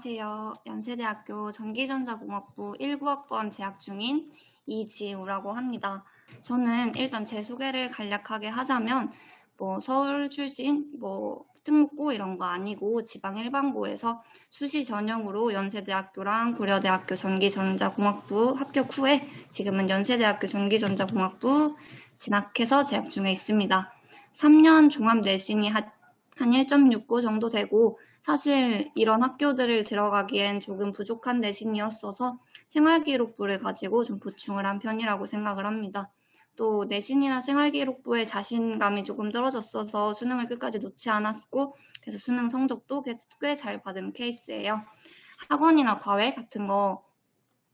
안녕하세요. 연세대학교 전기전자공학부 19학번 재학 중인 이지우라고 합니다. 저는 일단 제 소개를 간략하게 하자면 서울 출신, 특목고 이런 거 아니고 지방 일반고에서 수시 전형으로 연세대학교랑 고려대학교 전기전자공학부 합격 후에 지금은 연세대학교 전기전자공학부 진학해서 재학 중에 있습니다. 3년 종합 내신이 한 1.69 정도 되고 사실 이런 학교들을 들어가기엔 조금 부족한 내신이었어서 생활기록부를 가지고 좀 보충을 한 편이라고 생각을 합니다. 또 내신이나 생활기록부에 자신감이 조금 떨어졌어서 수능을 끝까지 놓지 않았고 그래서 수능 성적도 꽤 잘 받은 케이스예요. 학원이나 과외 같은 거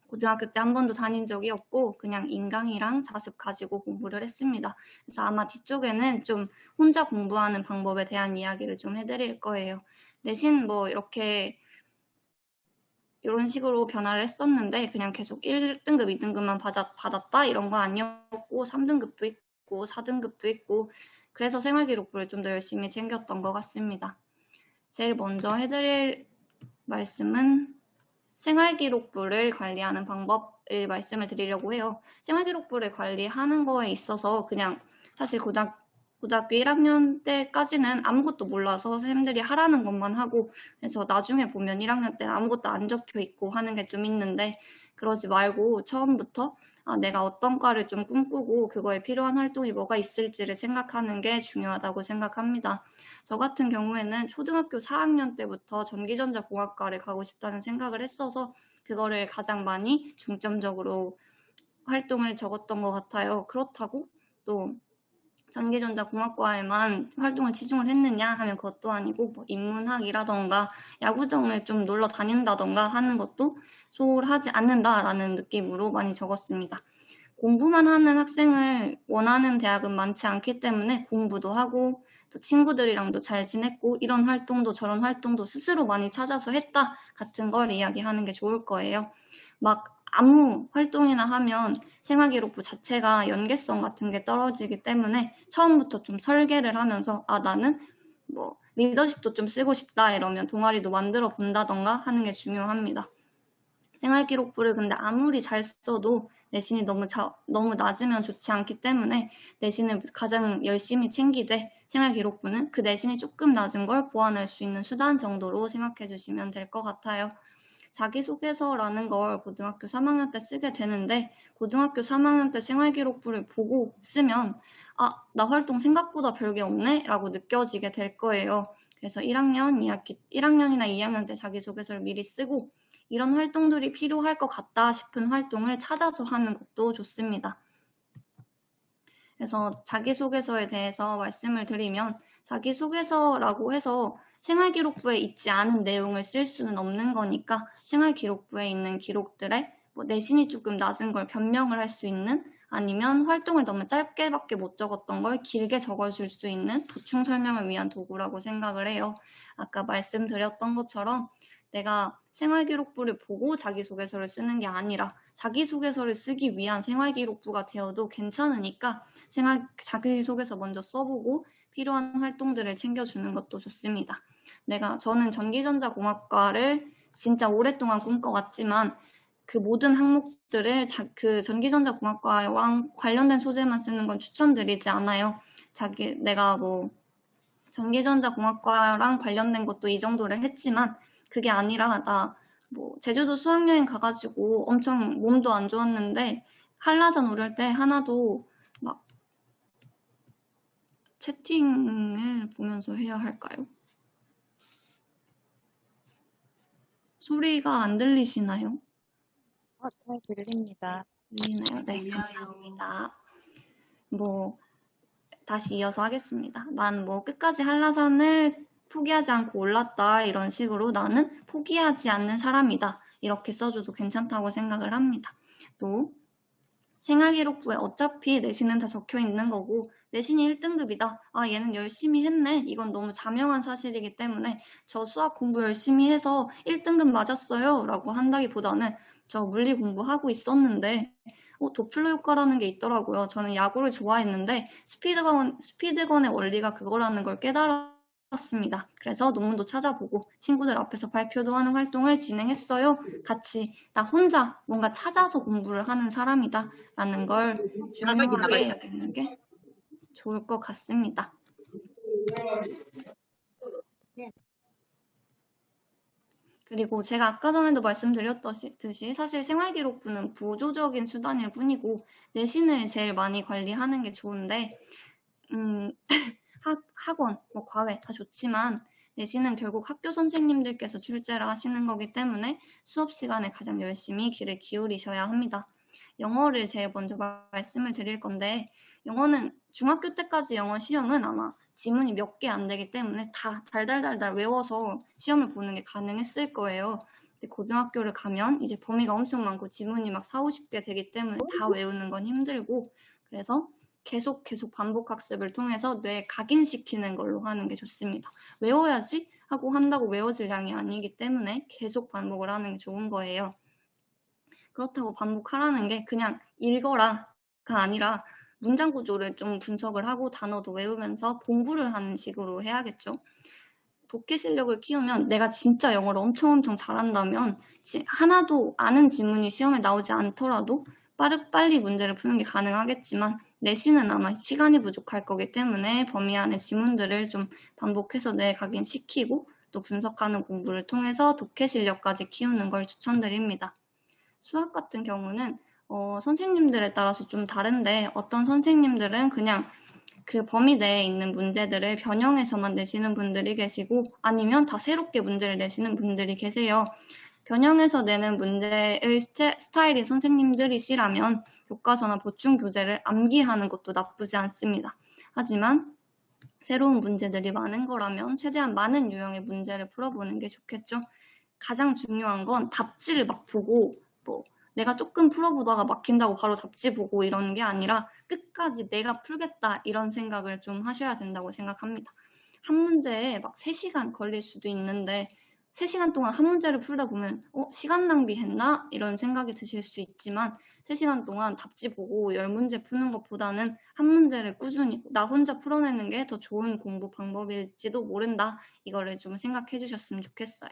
고등학교 때 한 번도 다닌 적이 없고 그냥 인강이랑 자습 가지고 공부를 했습니다. 그래서 아마 뒤쪽에는 좀 혼자 공부하는 방법에 대한 이야기를 좀 해드릴 거예요. 내신 이런 식으로 변화를 했었는데 그냥 계속 1등급, 2등급만 받았다 이런 거 아니었고 3등급도 있고 4등급도 있고 그래서 생활기록부를 좀 더 열심히 챙겼던 것 같습니다. 제일 먼저 해드릴 말씀은 생활기록부를 관리하는 방법을 말씀을 드리려고 해요. 생활기록부를 관리하는 거에 있어서 그냥 사실 고등학교 1학년 때까지는 아무것도 몰라서 선생님들이 하라는 것만 하고 그래서 나중에 보면 1학년 때는 아무것도 안 적혀 있고 하는 게 좀 있는데 그러지 말고 처음부터 내가 어떤 과를 좀 꿈꾸고 그거에 필요한 활동이 뭐가 있을지를 생각하는 게 중요하다고 생각합니다. 저 같은 경우에는 초등학교 4학년 때부터 전기전자공학과를 가고 싶다는 생각을 했어서 그거를 가장 많이 중점적으로 활동을 적었던 것 같아요. 그렇다고 또 전기전자공학과에만 활동을 치중을 했느냐 하면 그것도 아니고 인문학이라던가 야구장을 좀 놀러 다닌다던가 하는 것도 소홀하지 않는다라는 느낌으로 많이 적었습니다. 공부만 하는 학생을 원하는 대학은 많지 않기 때문에 공부도 하고 또 친구들이랑도 잘 지냈고 이런 활동도 저런 활동도 스스로 많이 찾아서 했다 같은 걸 이야기하는 게 좋을 거예요. 막 아무 활동이나 하면 생활기록부 자체가 연계성 같은 게 떨어지기 때문에 처음부터 좀 설계를 하면서 나는 리더십도 좀 쓰고 싶다 이러면 동아리도 만들어 본다던가 하는 게 중요합니다. 생활기록부를 근데 아무리 잘 써도 내신이 너무 낮으면 좋지 않기 때문에 내신을 가장 열심히 챙기되 생활기록부는 그 내신이 조금 낮은 걸 보완할 수 있는 수단 정도로 생각해 주시면 될 것 같아요. 자기소개서라는 걸 고등학교 3학년 때 쓰게 되는데 고등학교 3학년 때 생활기록부를 보고 쓰면 나 활동 생각보다 별게 없네 라고 느껴지게 될 거예요. 그래서 1학년이나 2학년 때 자기소개서를 미리 쓰고 이런 활동들이 필요할 것 같다 싶은 활동을 찾아서 하는 것도 좋습니다. 그래서 자기소개서에 대해서 말씀을 드리면 자기소개서라고 해서 생활기록부에 있지 않은 내용을 쓸 수는 없는 거니까 생활기록부에 있는 기록들에 내신이 조금 낮은 걸 변명을 할 수 있는 아니면 활동을 너무 짧게밖에 못 적었던 걸 길게 적어줄 수 있는 보충 설명을 위한 도구라고 생각을 해요. 아까 말씀드렸던 것처럼 내가 생활기록부를 보고 자기소개서를 쓰는 게 아니라 자기소개서를 쓰기 위한 생활기록부가 되어도 괜찮으니까 자기소개서 먼저 써보고 필요한 활동들을 챙겨주는 것도 좋습니다. 저는 전기전자공학과를 진짜 오랫동안 꿈꿔왔지만 그 모든 항목들을 그 전기전자공학과랑 관련된 소재만 쓰는 건 추천드리지 않아요. 내가 전기전자공학과랑 관련된 것도 이 정도를 했지만 그게 아니라 제주도 수학여행 가가지고 엄청 몸도 안 좋았는데 한라산 오를 때 하나도 막 채팅을 보면서 해야 할까요? 소리가 안 들리시나요? 잘 들립니다. 들리나요? 네, 감사합니다. 다시 이어서 하겠습니다. 난 끝까지 한라산을 포기하지 않고 올랐다 이런 식으로 나는 포기하지 않는 사람이다 이렇게 써줘도 괜찮다고 생각을 합니다. 또 생활기록부에 어차피 내신은 다 적혀 있는 거고 내신이 1등급이다. 얘는 열심히 했네. 이건 너무 자명한 사실이기 때문에 저 수학 공부 열심히 해서 1등급 맞았어요 라고 한다기보다는 저 물리 공부하고 있었는데 도플러 효과라는 게 있더라고요. 저는 야구를 좋아했는데 스피드건의 원리가 그거라는 걸 깨달아서 힘들었습니다. 그래서 논문도 찾아보고 친구들 앞에서 발표도 하는 활동을 진행했어요. 같이 나 혼자 뭔가 찾아서 공부를 하는 사람이다 라는 걸 중요하게 여기는 게 좋을 것 같습니다. 그리고 제가 아까 전에도 말씀드렸듯이 사실 생활기록부는 보조적인 수단일 뿐이고 내신을 제일 많이 관리하는 게 좋은데 학원, 뭐 과외 다 좋지만 내신은 결국 학교 선생님들께서 출제를 하시는 거기 때문에 수업 시간에 가장 열심히 귀를 기울이셔야 합니다. 영어를 제일 먼저 말씀을 드릴 건데 영어는 중학교 때까지 영어 시험은 아마 지문이 몇 개 안 되기 때문에 다 달달달달 외워서 시험을 보는 게 가능했을 거예요. 근데 고등학교를 가면 이제 범위가 엄청 많고 지문이 막 4, 50개 되기 때문에 다 외우는 건 힘들고 그래서 계속 반복 학습을 통해서 뇌에 각인시키는 걸로 하는 게 좋습니다. 외워야지 하고 한다고 외워질 양이 아니기 때문에 계속 반복을 하는 게 좋은 거예요. 그렇다고 반복하라는 게 그냥 읽어라가 아니라 문장 구조를 좀 분석을 하고 단어도 외우면서 공부를 하는 식으로 해야겠죠. 독해 실력을 키우면 내가 진짜 영어를 엄청 잘한다면 하나도 아는 지문이 시험에 나오지 않더라도 빨리 문제를 푸는 게 가능하겠지만 내신은 아마 시간이 부족할 거기 때문에 범위 안의 지문들을 좀 반복해서 뇌에 각인시키고 또 분석하는 공부를 통해서 독해 실력까지 키우는 걸 추천드립니다. 수학 같은 경우는 선생님들에 따라서 좀 다른데 어떤 선생님들은 그냥 그 범위 내에 있는 문제들을 변형해서만 내시는 분들이 계시고 아니면 다 새롭게 문제를 내시는 분들이 계세요. 변형해서 내는 문제의 스타일이 선생님들이시라면 교과서나 보충 교재를 암기하는 것도 나쁘지 않습니다. 하지만 새로운 문제들이 많은 거라면 최대한 많은 유형의 문제를 풀어보는 게 좋겠죠. 가장 중요한 건 답지를 막 보고 내가 조금 풀어보다가 막힌다고 바로 답지 보고 이러는 게 아니라 끝까지 내가 풀겠다 이런 생각을 좀 하셔야 된다고 생각합니다. 한 문제에 막 3시간 걸릴 수도 있는데 3시간 동안 한 문제를 풀다 보면 시간 낭비했나? 이런 생각이 드실 수 있지만 3시간 동안 답지 보고 10문제 푸는 것보다는 한 문제를 꾸준히 나 혼자 풀어내는 게 더 좋은 공부 방법일지도 모른다. 이거를 좀 생각해 주셨으면 좋겠어요.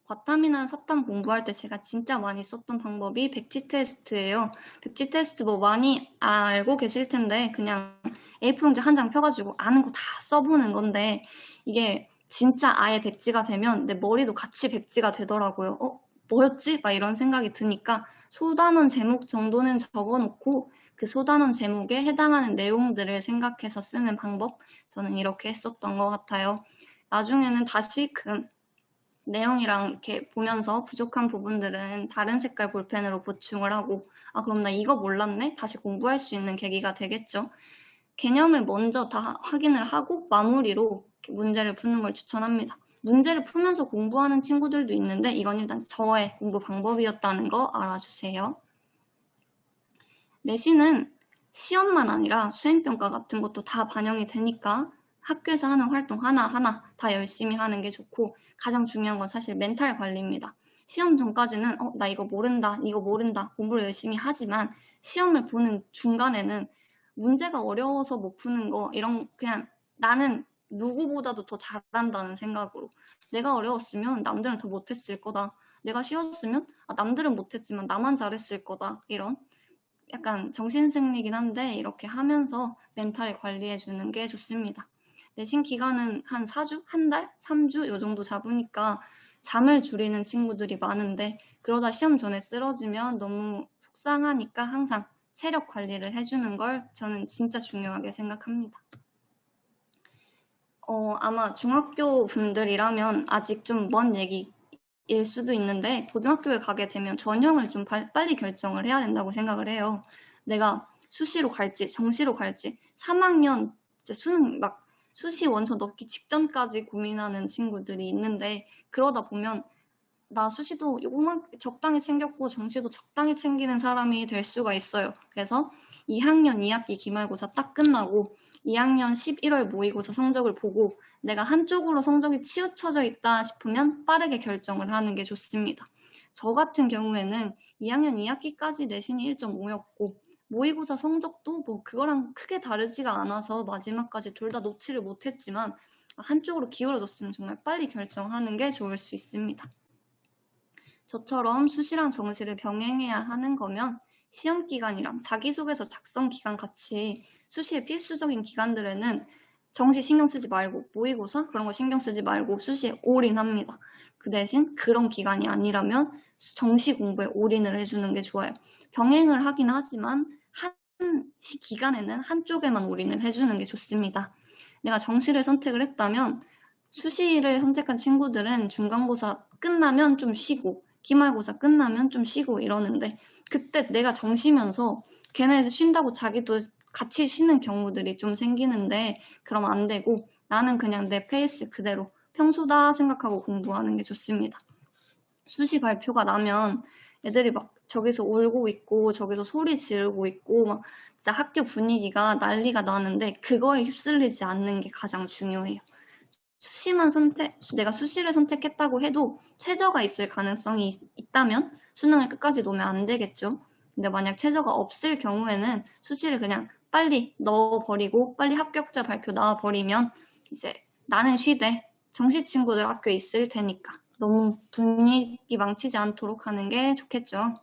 과탐이나 사탐 공부할 때 제가 진짜 많이 썼던 방법이 백지 테스트예요. 백지 테스트 뭐 많이 알고 계실 텐데 그냥 A4 용지 한 장 펴가지고 아는 거 다 써보는 건데 이게 진짜 아예 백지가 되면 내 머리도 같이 백지가 되더라고요. 뭐였지? 막 이런 생각이 드니까 소단원 제목 정도는 적어놓고 그 소단원 제목에 해당하는 내용들을 생각해서 쓰는 방법 저는 이렇게 했었던 것 같아요. 나중에는 다시 그 내용이랑 이렇게 보면서 부족한 부분들은 다른 색깔 볼펜으로 보충을 하고 그럼 나 이거 몰랐네? 다시 공부할 수 있는 계기가 되겠죠. 개념을 먼저 다 확인을 하고 마무리로 문제를 푸는 걸 추천합니다. 문제를 풀면서 공부하는 친구들도 있는데 이건 일단 저의 공부 방법이었다는 거 알아주세요. 내신은 시험만 아니라 수행평가 같은 것도 다 반영이 되니까 학교에서 하는 활동 하나하나 다 열심히 하는 게 좋고 가장 중요한 건 사실 멘탈 관리입니다. 시험 전까지는 나 이거 모른다 공부를 열심히 하지만 시험을 보는 중간에는 문제가 어려워서 못 푸는 거 이런 그냥 나는 누구보다도 더 잘한다는 생각으로 내가 어려웠으면 남들은 더 못했을 거다. 내가 쉬웠으면 남들은 못했지만 나만 잘했을 거다. 이런 약간 정신승리긴 한데 이렇게 하면서 멘탈 관리해 주는 게 좋습니다. 내신 기간은 한 4주, 한 달, 3주 요 정도 잡으니까 잠을 줄이는 친구들이 많은데 그러다 시험 전에 쓰러지면 너무 속상하니까 항상 체력 관리를 해주는 걸 저는 진짜 중요하게 생각합니다. 아마 중학교 분들이라면 아직 좀 먼 얘기일 수도 있는데 고등학교에 가게 되면 전형을 좀 빨리 결정을 해야 된다고 생각을 해요. 내가 수시로 갈지 정시로 갈지 3학년 수능 막 수시 원서 넣기 직전까지 고민하는 친구들이 있는데 그러다 보면 나 수시도 요것만 적당히 챙겼고 정시도 적당히 챙기는 사람이 될 수가 있어요. 그래서 2학년 2학기 기말고사 딱 끝나고 2학년 11월 모의고사 성적을 보고 내가 한쪽으로 성적이 치우쳐져 있다 싶으면 빠르게 결정을 하는 게 좋습니다. 저 같은 경우에는 2학년 2학기까지 내신이 1.5였고 모의고사 성적도 뭐 그거랑 크게 다르지가 않아서 마지막까지 둘 다 놓지를 못했지만 한쪽으로 기울어졌으면 정말 빨리 결정하는 게 좋을 수 있습니다. 저처럼 수시랑 정시를 병행해야 하는 거면 시험 기간이랑 자기소개서 작성 기간 같이 수시의 필수적인 기간들에는 정시 신경 쓰지 말고 모의고사 그런 거 신경 쓰지 말고 수시에 올인합니다. 그 대신 그런 기간이 아니라면 정시 공부에 올인을 해주는 게 좋아요. 병행을 하긴 하지만 한 기간에는 한쪽에만 올인을 해주는 게 좋습니다. 내가 정시를 선택을 했다면 수시를 선택한 친구들은 중간고사 끝나면 좀 쉬고 기말고사 끝나면 좀 쉬고 이러는데 그때 내가 정시면서 걔네 쉰다고 자기도 같이 쉬는 경우들이 좀 생기는데 그럼 안 되고 나는 그냥 내 페이스 그대로 평소다 생각하고 공부하는 게 좋습니다. 수시 발표가 나면 애들이 막 저기서 울고 있고 저기서 소리 지르고 있고 막 진짜 학교 분위기가 난리가 나는데 그거에 휩쓸리지 않는 게 가장 중요해요. 내가 수시를 선택했다고 해도 최저가 있을 가능성이 있다면 수능을 끝까지 놓으면 안 되겠죠. 근데 만약 최저가 없을 경우에는 수시를 그냥 빨리 넣어버리고 빨리 합격자 발표 나와버리면 이제 나는 쉬되 정시 친구들 학교에 있을 테니까 너무 분위기 망치지 않도록 하는 게 좋겠죠.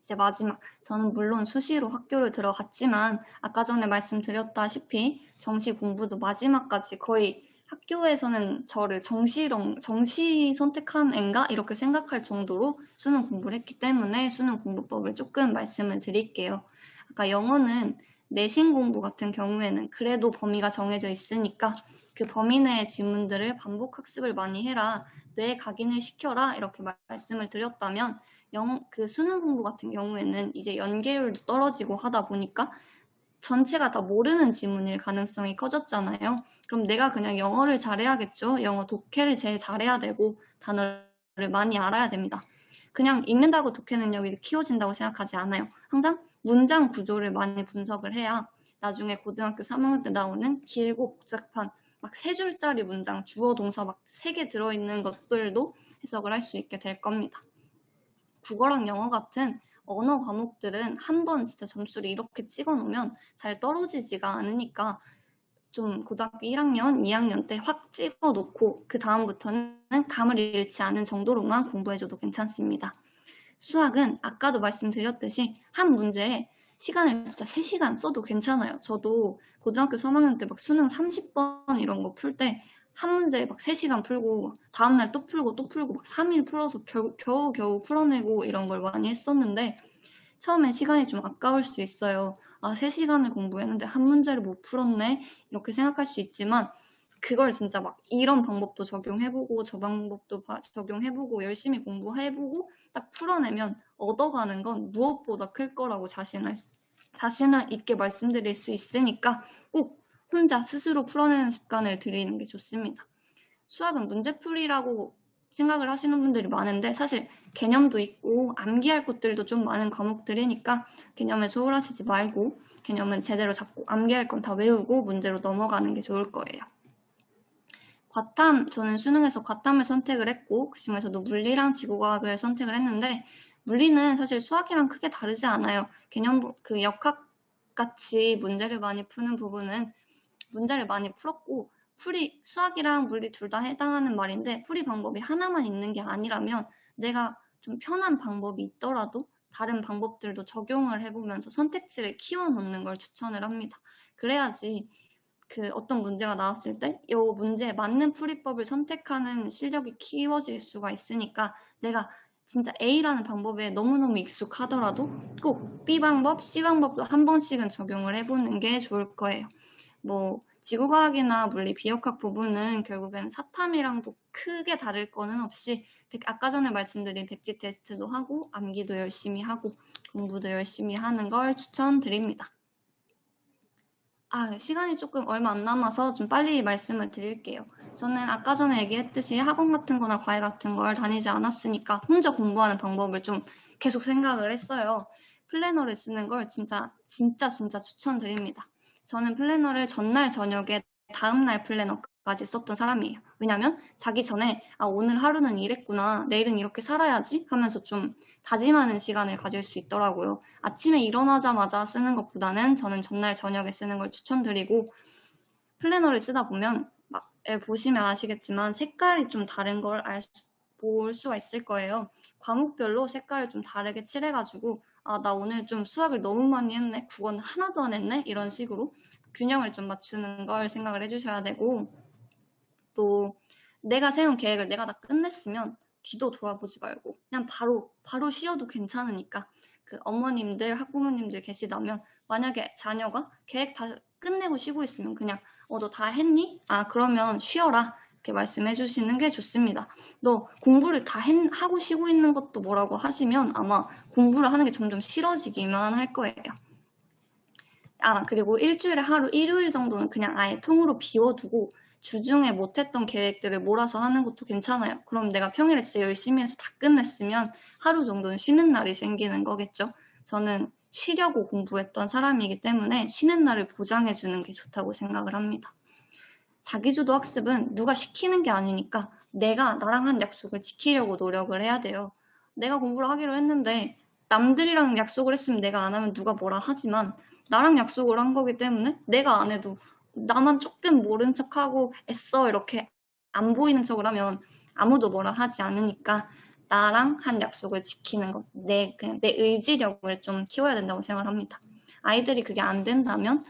이제 마지막, 저는 물론 수시로 학교를 들어갔지만 아까 전에 말씀드렸다시피 정시 공부도 마지막까지 거의 학교에서는 저를 정시 선택한 앤가? 이렇게 생각할 정도로 수능 공부를 했기 때문에 수능 공부법을 조금 말씀을 드릴게요. 아까 영어는 내신 공부 같은 경우에는 그래도 범위가 정해져 있으니까 그 범위 내의 지문들을 반복 학습을 많이 해라, 뇌에 각인을 시켜라 이렇게 말씀을 드렸다면 그 수능 공부 같은 경우에는 이제 연계율도 떨어지고 하다 보니까 전체가 다 모르는 지문일 가능성이 커졌잖아요. 그럼 내가 그냥 영어를 잘해야겠죠. 영어 독해를 제일 잘해야 되고 단어를 많이 알아야 됩니다. 그냥 읽는다고 독해 능력이 키워진다고 생각하지 않아요. 항상 문장 구조를 많이 분석을 해야 나중에 고등학교 3학년 때 나오는 길고 복잡한 막 3줄짜리 문장, 주어, 동사 막 3개 들어있는 것들도 해석을 할 수 있게 될 겁니다. 국어랑 영어 같은 언어 과목들은 한 번 진짜 점수를 이렇게 찍어 놓으면 잘 떨어지지가 않으니까 좀 고등학교 1학년, 2학년 때 확 찍어 놓고 그 다음부터는 감을 잃지 않은 정도로만 공부해줘도 괜찮습니다. 수학은 아까도 말씀드렸듯이 한 문제에 시간을 진짜 3시간 써도 괜찮아요. 저도 고등학교 3학년 때 막 수능 30번 이런 거 풀 때 한 문제에 막 3시간 풀고 다음날 또 풀고 막 3일 풀어서 겨우 풀어내고 이런 걸 많이 했었는데 처음엔 시간이 좀 아까울 수 있어요. 3시간을 공부했는데 한 문제를 못 풀었네 이렇게 생각할 수 있지만 그걸 진짜 막 이런 방법도 적용해보고 저 방법도 적용해보고 열심히 공부해보고 딱 풀어내면 얻어가는 건 무엇보다 클 거라고 자신을 있게 말씀드릴 수 있으니까 꼭 혼자 스스로 풀어내는 습관을 들이는 게 좋습니다. 수학은 문제풀이라고 생각을 하시는 분들이 많은데 사실 개념도 있고 암기할 것들도 좀 많은 과목들이니까 개념에 소홀하시지 말고 개념은 제대로 잡고 암기할 건 다 외우고 문제로 넘어가는 게 좋을 거예요. 저는 수능에서 과탐을 선택을 했고 그 중에서도 물리랑 지구과학을 선택을 했는데 물리는 사실 수학이랑 크게 다르지 않아요. 역학같이 문제를 많이 푸는 부분은 문제를 많이 풀었고 수학이랑 물리 둘 다 해당하는 말인데 풀이 방법이 하나만 있는 게 아니라면 내가 좀 편한 방법이 있더라도 다른 방법들도 적용을 해보면서 선택지를 키워놓는 걸 추천을 합니다. 그래야지 어떤 문제가 나왔을 때 이 문제에 맞는 풀이법을 선택하는 실력이 키워질 수가 있으니까 내가 진짜 A라는 방법에 너무너무 익숙하더라도 꼭 B 방법, C 방법도 한 번씩은 적용을 해보는 게 좋을 거예요. 지구과학이나 물리, 비역학 부분은 결국엔 사탐이랑도 크게 다를 거는 없이 아까 전에 말씀드린 백지 테스트도 하고 암기도 열심히 하고 공부도 열심히 하는 걸 추천드립니다. 시간이 조금 얼마 안 남아서 좀 빨리 말씀을 드릴게요. 저는 아까 전에 얘기했듯이 학원 같은 거나 과외 같은 걸 다니지 않았으니까 혼자 공부하는 방법을 좀 계속 생각을 했어요. 플래너를 쓰는 걸 진짜 추천드립니다. 저는 플래너를 전날 저녁에 다음날 플래너까지 썼던 사람이에요. 왜냐면 자기 전에 오늘 하루는 이랬구나, 내일은 이렇게 살아야지 하면서 좀 다짐하는 시간을 가질 수 있더라고요. 아침에 일어나자마자 쓰는 것보다는 저는 전날 저녁에 쓰는 걸 추천드리고 플래너를 쓰다 보면 막 보시면 아시겠지만 색깔이 좀 다른 걸 볼 수가 있을 거예요. 과목별로 색깔을 좀 다르게 칠해가지고 아, 나 오늘 좀 수학을 너무 많이 했네. 국어는 하나도 안 했네. 이런 식으로 균형을 좀 맞추는 걸 생각을 해주셔야 되고 또 내가 세운 계획을 내가 다 끝냈으면 뒤도 돌아보지 말고 그냥 바로 쉬어도 괜찮으니까 그 어머님들, 학부모님들 계시다면 만약에 자녀가 계획 다 끝내고 쉬고 있으면 그냥 너 다 했니? 아, 그러면 쉬어라. 이렇게 말씀해 주시는 게 좋습니다. 너 공부를 다 하고 쉬고 있는 것도 뭐라고 하시면 아마 공부를 하는 게 점점 싫어지기만 할 거예요. 아, 그리고 일주일에 하루 일요일 정도는 그냥 아예 통으로 비워두고 주중에 못했던 계획들을 몰아서 하는 것도 괜찮아요. 그럼 내가 평일에 진짜 열심히 해서 다 끝냈으면 하루 정도는 쉬는 날이 생기는 거겠죠. 저는 쉬려고 공부했던 사람이기 때문에 쉬는 날을 보장해 주는 게 좋다고 생각을 합니다. 자기주도 학습은 누가 시키는 게 아니니까 내가 나랑 한 약속을 지키려고 노력을 해야 돼요. 내가 공부를 하기로 했는데 남들이랑 약속을 했으면 내가 안 하면 누가 뭐라 하지만 나랑 약속을 한 거기 때문에 내가 안 해도 나만 조금 모른 척하고 애써 이렇게 안 보이는 척을 하면 아무도 뭐라 하지 않으니까 나랑 한 약속을 지키는 것, 그냥 내 의지력을 좀 키워야 된다고 생각을 합니다. 아이들이 그게 안 된다면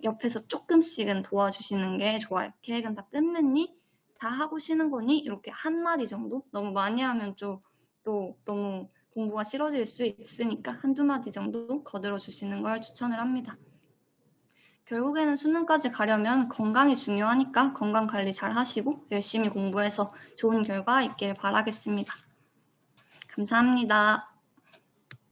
옆에서 조금씩은 도와주시는 게 좋아요. 계획은 다 끝냈니? 다 하고 쉬는 거니? 이렇게 한마디 정도? 너무 많이 하면 또 너무 공부가 싫어질 수 있으니까 한두 마디 정도 거들어 주시는 걸 추천을 합니다. 결국에는 수능까지 가려면 건강이 중요하니까 건강 관리 잘 하시고 열심히 공부해서 좋은 결과 있길 바라겠습니다. 감사합니다.